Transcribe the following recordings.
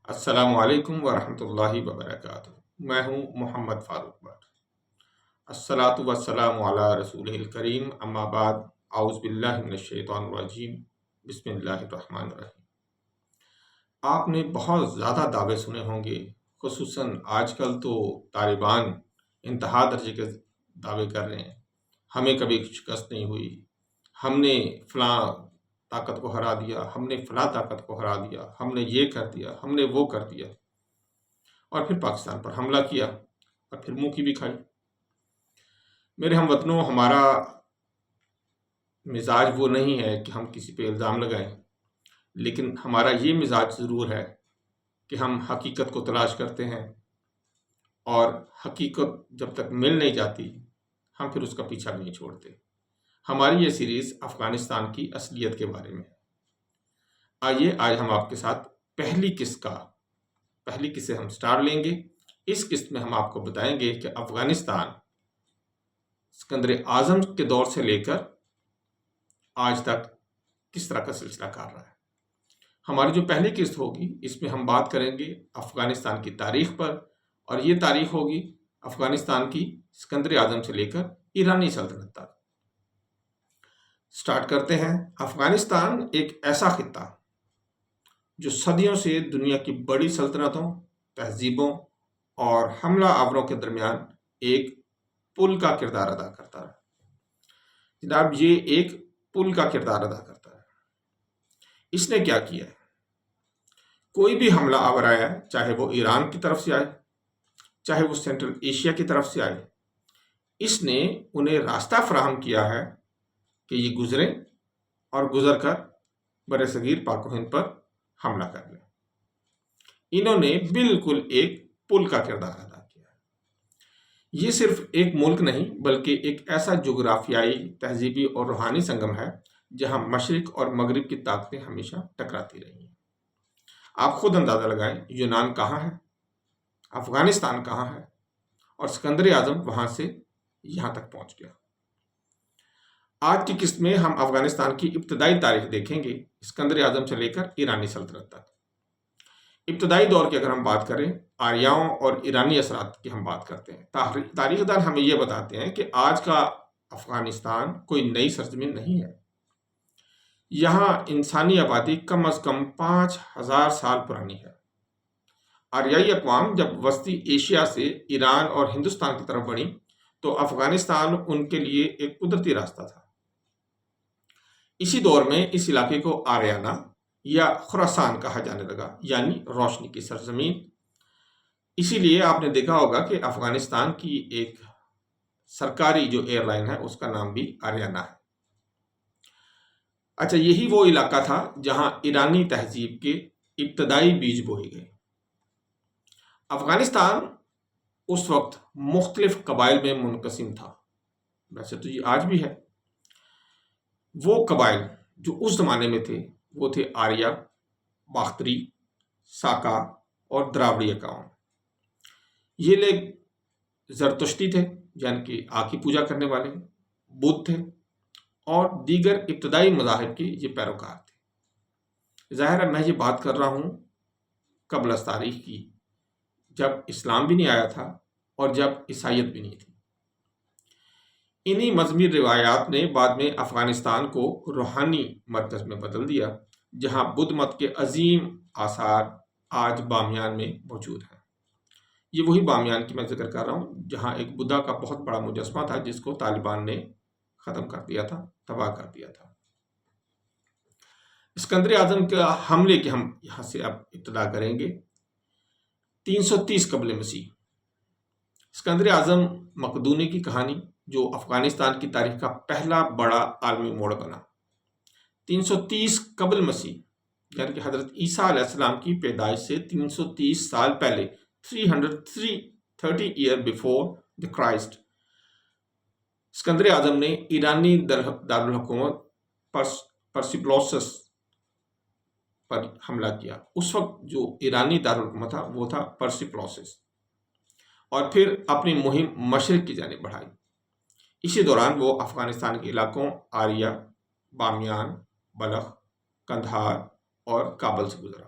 السلام علیکم ورحمۃ اللہ وبرکاتہ۔ میں ہوں محمد فاروق بٹ۔ الصلاۃ والسلام علی رسول الکریم، اما بعد، اعوذ باللہ من الشیطان الرجیم، بسم اللہ الرحمن الرحیم۔ آپ نے بہت زیادہ دعوے سنے ہوں گے، خصوصاً آج کل تو طالبان انتہا درجے کے دعوے کر رہے ہیں۔ ہمیں کبھی شکست نہیں ہوئی، ہم نے فلاں طاقت کو ہرا دیا، ہم نے فلاں طاقت کو ہرا دیا، ہم نے یہ کر دیا، ہم نے وہ کر دیا، اور پھر پاکستان پر حملہ کیا اور پھر منہ کی بھی کھائی۔ میرے ہم وطنوں، ہمارا مزاج وہ نہیں ہے کہ ہم کسی پہ الزام لگائیں، لیکن ہمارا یہ مزاج ضرور ہے کہ ہم حقیقت کو تلاش کرتے ہیں، اور حقیقت جب تک مل نہیں جاتی ہم پھر اس کا پیچھا نہیں چھوڑتے۔ ہماری یہ سیریز افغانستان کی اصلیت کے بارے میں ہے۔ آئیے آج ہم آپ کے ساتھ پہلی قسط ہم سٹارٹ لیں گے۔ اس قسط میں ہم آپ کو بتائیں گے کہ افغانستان سکندر اعظم کے دور سے لے کر آج تک کس طرح کا سلسلہ کار رہا ہے۔ ہماری جو پہلی قسط ہوگی اس میں ہم بات کریں گے افغانستان کی تاریخ پر، اور یہ تاریخ ہوگی افغانستان کی سکندر اعظم سے لے کر ایرانی سلطنت تک۔ سٹارٹ کرتے ہیں۔ افغانستان ایک ایسا خطہ جو صدیوں سے دنیا کی بڑی سلطنتوں، تہذیبوں اور حملہ آوروں کے درمیان ایک پل کا کردار ادا کرتا ہے۔ جناب، یہ ایک پل کا کردار ادا کرتا ہے۔ اس نے کیا کیا ہے؟ کوئی بھی حملہ آور آیا ہے، چاہے وہ ایران کی طرف سے آئے، چاہے وہ سینٹرل ایشیا کی طرف سے آئے، اس نے انہیں راستہ فراہم کیا ہے کہ یہ گزریں اور گزر کر بر صغیر پاک و ہند پر حملہ کر لیں۔ انہوں نے بالکل ایک پل کا کردار ادا کیا ہے۔ یہ صرف ایک ملک نہیں بلکہ ایک ایسا جغرافیائی، تہذیبی اور روحانی سنگم ہے جہاں مشرق اور مغرب کی طاقتیں ہمیشہ ٹکراتی رہی ہیں۔ آپ خود اندازہ لگائیں، یونان کہاں ہے، افغانستان کہاں ہے، اور سکندر اعظم وہاں سے یہاں تک پہنچ گیا۔ آج کی قسط میں ہم افغانستان کی ابتدائی تاریخ دیکھیں گے، سکندر اعظم سے لے کر ایرانی سلطنت تک۔ ابتدائی دور کی اگر ہم بات کریں، آریاؤں اور ایرانی اثرات کی ہم بات کرتے ہیں، تاریخ دان ہمیں یہ بتاتے ہیں کہ آج کا افغانستان کوئی نئی سرزمین نہیں ہے۔ یہاں انسانی آبادی کم از کم 5000 سال پرانی ہے۔ آریائی اقوام جب وسطی ایشیا سے ایران اور ہندوستان کی طرف بڑھی تو افغانستان ان کے لیے ایک قدرتی راستہ تھا۔ اسی دور میں اس علاقے کو آریانہ یا خراسان کہا جانے لگا، یعنی روشنی کی سرزمین۔ اسی لیے آپ نے دیکھا ہوگا کہ افغانستان کی ایک سرکاری جو ایئر لائن ہے اس کا نام بھی آریانہ ہے۔ اچھا، یہی وہ علاقہ تھا جہاں ایرانی تہذیب کے ابتدائی بیج بوئے گئے۔ افغانستان اس وقت مختلف قبائل میں منقسم تھا، ویسے تو یہ آج بھی ہے۔ وہ قبائل جو اس زمانے میں تھے وہ تھے آریہ، باختری، ساکا اور دراوڑی قوم۔ یہ لوگ زرتشتی تھے، یعنی کہ آگ کی پوجا کرنے والے، بدھ تھے، اور دیگر ابتدائی مذاہب کے یہ پیروکار تھے۔ ظاہر ہے میں یہ بات کر رہا ہوں قبل از تاریخ کی، جب اسلام بھی نہیں آیا تھا اور جب عیسائیت بھی نہیں تھی۔ انہی مذہبی روایات نے بعد میں افغانستان کو روحانی مرکز میں بدل دیا، جہاں بدھ مت کے عظیم آثار آج بامیان میں موجود ہیں۔ یہ وہی بامیان کی میں ذکر کر رہا ہوں جہاں ایک بدھا کا بہت بڑا مجسمہ تھا جس کو طالبان نے ختم کر دیا تھا، تباہ کر دیا تھا۔ سکندر اعظم کے حملے کی ہم یہاں سے اب ابتدا کریں گے۔ 330 قبل مسیح سکندر اعظم مقدونی کی کہانی، جو افغانستان کی تاریخ کا پہلا بڑا عالمی موڑ بنا۔ 330 قبل مسیح، یعنی کہ حضرت عیسیٰ علیہ السلام کی پیدائش سے 330 سال پہلے، 330 year before the Christ, Sikandar Azam نے ایرانی دارالحکومت پرسیپلوسس پر حملہ کیا۔ اس وقت جو ایرانی دارالحکومت تھا وہ تھا پرسیپلوسس، اور پھر اپنی مہم مشرق کی جانب بڑھائی۔ اسی دوران وہ افغانستان کے علاقوں آریہ، بامیان، بلخ، قندھار اور کابل سے گزرا۔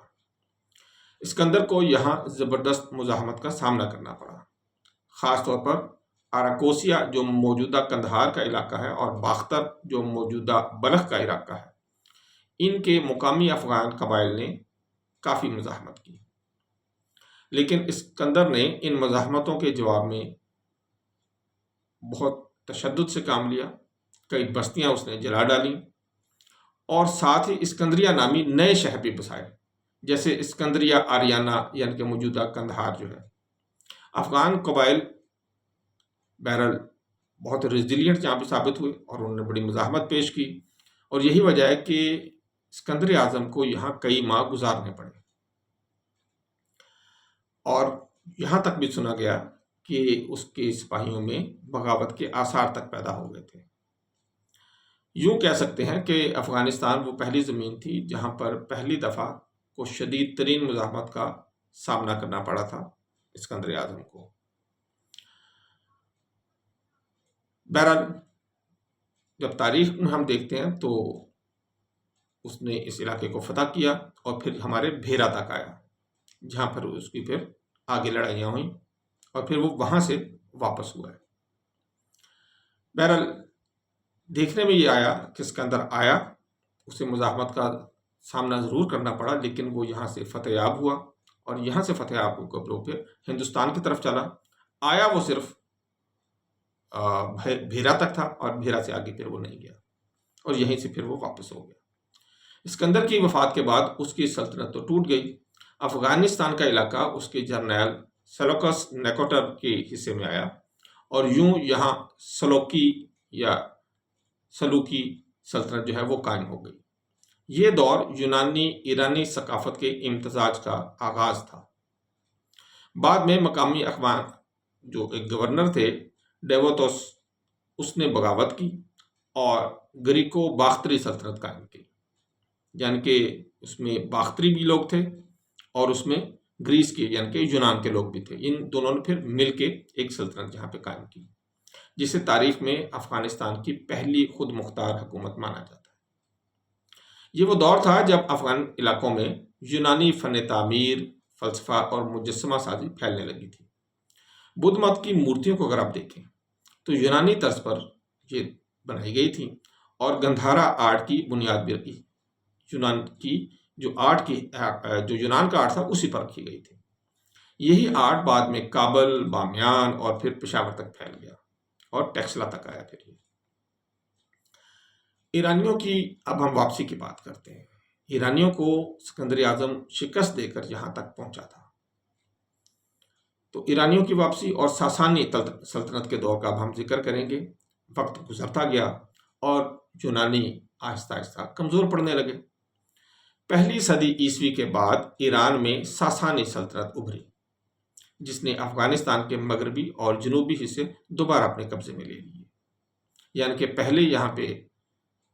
اسکندر کو یہاں زبردست مزاحمت کا سامنا کرنا پڑا، خاص طور پر آراکوسیا جو موجودہ قندھار کا علاقہ ہے اور باختر جو موجودہ بلخ کا علاقہ ہے، ان کے مقامی افغان قبائل نے کافی مزاحمت کی، لیکن اسکندر نے ان مزاحمتوں کے جواب میں بہت تشدد سے کام لیا، کئی بستیاں اس نے جلا ڈالیں اور ساتھ ہی اسکندریہ نامی نئے شہر بھی بسائے، جیسے اسکندریہ آریانہ یعنی کہ موجودہ قندھار جو ہے۔ افغان قبائل بہرحال بہت ریزیلینٹ یہاں پہ ثابت ہوئے اور انہوں نے بڑی مزاحمت پیش کی، اور یہی وجہ ہے کہ اسکندر اعظم کو یہاں کئی ماہ گزارنے پڑے، اور یہاں تک بھی سنا گیا کہ اس کے سپاہیوں میں بغاوت کے آثار تک پیدا ہو گئے تھے۔ یوں کہہ سکتے ہیں کہ افغانستان وہ پہلی زمین تھی جہاں پر پہلی دفعہ کو شدید ترین مزاحمت کا سامنا کرنا پڑا تھا اسکندر اعظم کو۔ بہرحال جب تاریخ میں ہم دیکھتے ہیں تو اس نے اس علاقے کو فتح کیا اور پھر ہمارے بھیرا تک آیا، جہاں پر اس کی پھر آگے لڑائیاں ہوئیں اور پھر وہ وہاں سے واپس ہوا ہے۔ بہرحال دیکھنے میں یہ آیا کہ اسکندر آیا، اسے مزاحمت کا سامنا ضرور کرنا پڑا، لیکن وہ یہاں سے فتح یاب ہوا، اور یہاں سے فتح یاب ہو کر پھر ہندوستان کی طرف چلا۔ آیا وہ صرف بھیرا تک تھا، اور بھیرا سے آگے پھر وہ نہیں گیا، اور یہیں سے پھر وہ واپس ہو گیا۔ اسکندر کی وفات کے بعد اس کی سلطنت تو ٹوٹ گئی، افغانستان کا علاقہ اس کے جرنیل سیلوکس نیکوٹر کے حصے میں آیا، اور یوں یہاں سلوکی یا سلوکی سلطنت جو ہے وہ قائم ہو گئی۔ یہ دور یونانی ایرانی ثقافت کے امتزاج کا آغاز تھا۔ بعد میں مقامی افغان جو ایک گورنر تھے ڈیووتوس، اس نے بغاوت کی اور گریکو باختری سلطنت قائم کی، یعنی کہ اس میں باختری بھی لوگ تھے اور اس میں گریس کے یعنی کہ یونان کے لوگ بھی تھے۔ ان دونوں نے پھر مل کے ایک سلطنت جہاں پہ قائم کی، جسے تاریخ میں افغانستان کی پہلی خود مختار حکومت مانا جاتا ہے۔ یہ وہ دور تھا جب افغان علاقوں میں یونانی فن تعمیر، فلسفہ اور مجسمہ سازی پھیلنے لگی تھی۔ بدھ مت کی مورتیوں کو اگر آپ دیکھیں تو یونانی طرز پر یہ بنائی گئی تھی، اور گندھارا آرٹ کی بنیاد بھی رکھی، یونان کی جو آرٹ کی جو یونان کا آرٹ تھا اسی پر رکھی گئی تھی۔ یہی آرٹ بعد میں کابل، بامیان اور پھر پشاور تک پھیل گیا اور ٹیکسلا تک آیا۔ پھر یہ ایرانیوں کی اب ہم واپسی کی بات کرتے ہیں۔ ایرانیوں کو اسکندر اعظم شکست دے کر یہاں تک پہنچا تھا، تو ایرانیوں کی واپسی اور ساسانی سلطنت کے دور کا اب ہم ذکر کریں گے۔ وقت گزرتا گیا اور یونانی آہستہ آہستہ کمزور پڑنے لگے۔ پہلی صدی عیسوی کے بعد ایران میں ساسانی سلطنت ابھری، جس نے افغانستان کے مغربی اور جنوبی حصے دوبارہ اپنے قبضے میں لے لیے۔ یعنی کہ پہلے یہاں پہ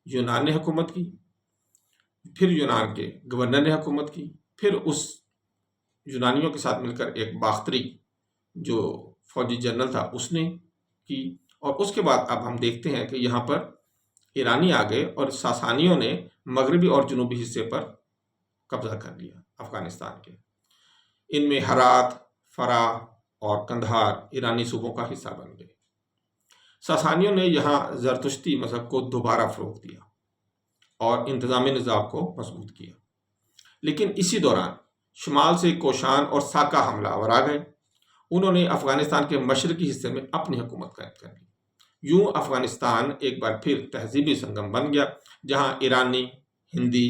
یونان نے حکومت کی، پھر یونان کے گورنر نے حکومت کی، پھر اس یونانیوں کے ساتھ مل کر ایک باختری جو فوجی جنرل تھا اس نے کی، اور اس کے بعد اب ہم دیکھتے ہیں کہ یہاں پر ایرانی آ گئے اور ساسانیوں نے مغربی اور جنوبی حصے پر قبضہ کر لیا افغانستان کے۔ ان میں ہرات، فرا اور قندھار ایرانی صوبوں کا حصہ بن گئے۔ ساسانیوں نے یہاں زرتشتی مذہب کو دوبارہ فروغ دیا اور انتظامی نظام کو مضبوط کیا، لیکن اسی دوران شمال سے کوشان اور ساکا حملہ آور آ گئے۔ انہوں نے افغانستان کے مشرقی حصے میں اپنی حکومت قائم کر لی۔ یوں افغانستان ایک بار پھر تہذیبی سنگم بن گیا، جہاں ایرانی، ہندی،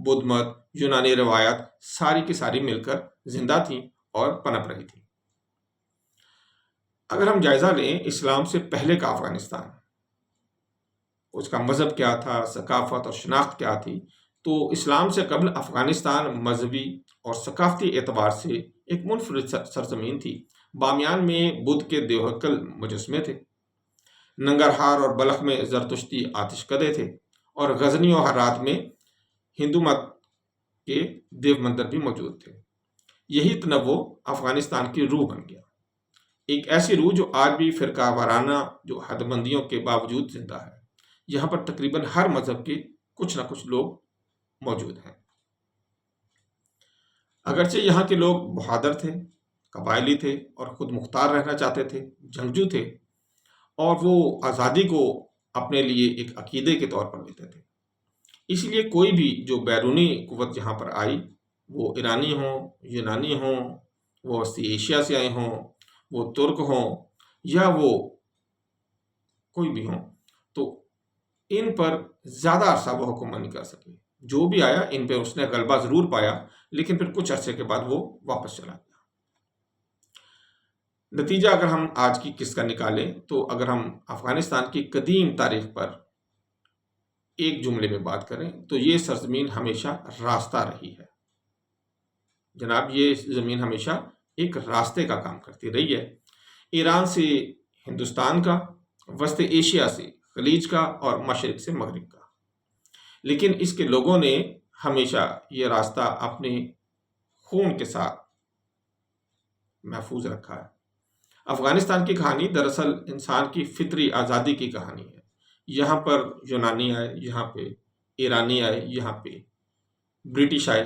بدھ مت، یونانی روایات ساری کی ساری مل کر زندہ تھیں اور پنپ رہی تھیں۔ اگر ہم جائزہ لیں اسلام سے پہلے کا افغانستان، اس کا مذہب کیا تھا، ثقافت اور شناخت کیا تھی، تو اسلام سے قبل افغانستان مذہبی اور ثقافتی اعتبار سے ایک منفرد سرزمین تھی۔ بامیان میں بدھ کے دیوہکل مجسمے تھے، ننگرہار اور بلخ میں زرتشتی آتش کدے تھے، اور غزنی اور ہرات میں ہندو مت کے دیو مندر بھی موجود تھے۔ یہی تنوع افغانستان کی روح بن گیا، ایک ایسی روح جو آج بھی فرقہ وارانہ جو حد بندیوں کے باوجود زندہ ہے۔ یہاں پر تقریباً ہر مذہب کے کچھ نہ کچھ لوگ موجود ہیں۔ اگرچہ یہاں کے لوگ بہادر تھے، قبائلی تھے اور خود مختار رہنا چاہتے تھے، جنگجو تھے، اور وہ آزادی کو اپنے لیے ایک عقیدے کے طور پر لیتے تھے، اس لیے کوئی بھی جو بیرونی قوت یہاں پر آئی، وہ ایرانی ہوں، یونانی ہوں، وہ وسطی ایشیا سے آئے ہوں، وہ ترک ہوں، یا وہ کوئی بھی ہوں، تو ان پر زیادہ عرصہ وہ حکومت نہیں کر سکے۔ جو بھی آیا ان پہ اس نے غلبہ ضرور پایا، لیکن پھر کچھ عرصے کے بعد وہ واپس چلا گیا۔ نتیجہ اگر ہم آج کی قصہ کا نکالیں تو اگر ہم افغانستان کی قدیم تاریخ پر ایک جملے میں بات کریں تو یہ سرزمین ہمیشہ راستہ رہی ہے جناب، یہ زمین ہمیشہ ایک راستے کا کام کرتی رہی ہے، ایران سے ہندوستان کا، وسط ایشیا سے خلیج کا، اور مشرق سے مغرب کا، لیکن اس کے لوگوں نے ہمیشہ یہ راستہ اپنے خون کے ساتھ محفوظ رکھا ہے۔ افغانستان کی کہانی دراصل انسان کی فطری آزادی کی کہانی ہے۔ یہاں پر یونانی آئے، یہاں پہ ایرانی آئے، یہاں پہ برٹش آئے،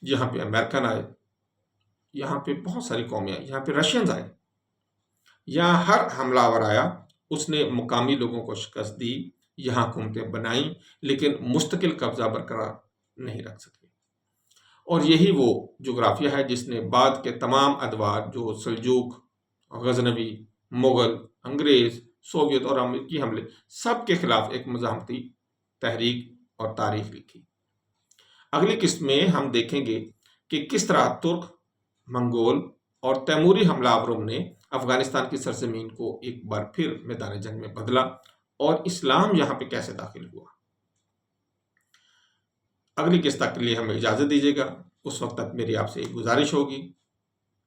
یہاں پہ امریکن آئے، یہاں پہ بہت ساری قومیں آئی، یہاں پہ رشینز آئے۔ یہاں ہر حملہ آور آیا، اس نے مقامی لوگوں کو شکست دی، یہاں حکومتیں بنائیں، لیکن مستقل قبضہ برقرار نہیں رکھ سکے۔ اور یہی وہ جغرافیہ ہے جس نے بعد کے تمام ادوار جو سلجوق، غزنوی، مغل، انگریز، سوویت اور امریکی حملے، سب کے خلاف ایک مزاحمتی تحریک اور تاریخ لکھی۔ اگلی قسط میں ہم دیکھیں گے کہ کس طرح ترک، منگول اور تیموری حملہ آوروں نے افغانستان کی سرزمین کو ایک بار پھر میدان جنگ میں بدلا اور اسلام یہاں پہ کیسے داخل ہوا۔ اگلی قسط تک کے لیے ہمیں اجازت دیجیے گا، اس وقت تک میری آپ سے ایک گزارش ہوگی،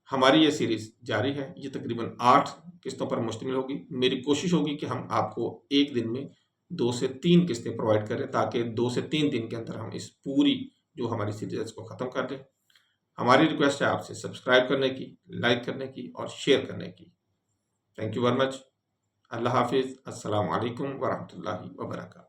ہماری یہ سیریز جاری ہے، یہ تقریباً 8 قسطوں پر مشتمل ہوگی۔ میری کوشش ہوگی کہ ہم آپ کو ایک دن میں 2 سے 3 قسطیں پرووائڈ کریں تاکہ 2 سے 3 دن کے اندر ہم اس پوری جو ہماری سیریز کو ختم کر دیں۔ ہماری ریکویسٹ ہے آپ سے سبسکرائب کرنے کی، لائک کرنے کی اور شیئر کرنے کی۔ Thank you very much. اللہ حافظ۔ السلام علیکم ورحمۃ اللہ وبرکاتہ۔